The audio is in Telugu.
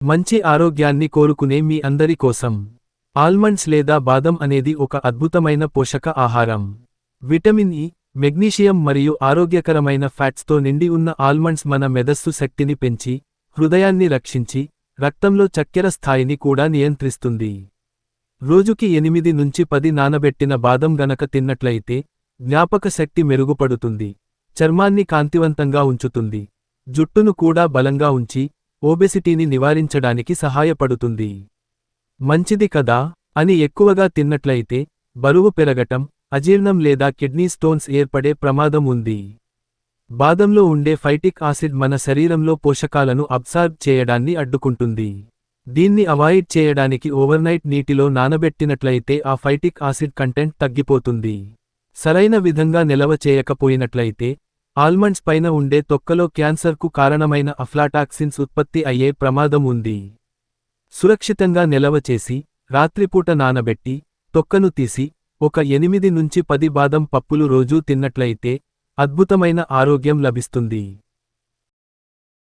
మంచి ఆరోగ్యాన్ని కోరుకునే మీ అందరి కోసం ఆల్మండ్స్ లేదా బాదం అనేది ఒక అద్భుతమైన పోషక ఆహారం. విటమిన్ ఇ, మెగ్నీషియం మరియు ఆరోగ్యకరమైన ఫ్యాట్స్తో నిండి ఉన్న ఆల్మండ్స్ మన మెదస్సు శక్తిని పెంచి, హృదయాన్ని రక్షించి, రక్తంలో చక్కెర స్థాయిని కూడా నియంత్రిస్తుంది. రోజుకి 8 నుంచి 10 నానబెట్టిన బాదం గనక తిన్నట్లయితే జ్ఞాపక శక్తి మెరుగుపడుతుంది, చర్మాన్ని కాంతివంతంగా ఉంచుతుంది, జుట్టును కూడా బలంగా ఉంచి ఓబెసిటీని నివారించడానికి సహాయపడుతుంది. మంచిది కదా అని ఎక్కువగా తిన్నట్లయితే బరువు పెరగటం, అజీర్ణం లేదా కిడ్నీ స్టోన్స్ ఏర్పడే ప్రమాదం ఉంది. బాదంలో ఉండే ఫైటిక్ యాసిడ్ మన శరీరంలో పోషకాలను అబ్సార్బ్ చేయడాన్ని అడ్డుకుంటుంది. దీన్ని అవాయిడ్ చేయడానికి ఓవర్నైట్ నీటిలో నానబెట్టినట్లయితే ఆ ఫైటిక్ యాసిడ్ కంటెంట్ తగ్గిపోతుంది. సరైన విధంగా నిలవ చేయకపోయినట్లయితే ఆల్మండ్స్ పైన ఉండే తొక్కలో క్యాన్సర్కు కారణమైన అఫ్లాటాక్సిన్స్ ఉత్పత్తి అయ్యే ప్రమాదం ఉంది. సురక్షితంగా నిలవ చేసి, రాత్రిపూట నానబెట్టి, తొక్కను తీసి, ఒక 8 నుంచి 10 బాదం పప్పులు రోజూ తిన్నట్లయితే అద్భుతమైన ఆరోగ్యం లభిస్తుంది.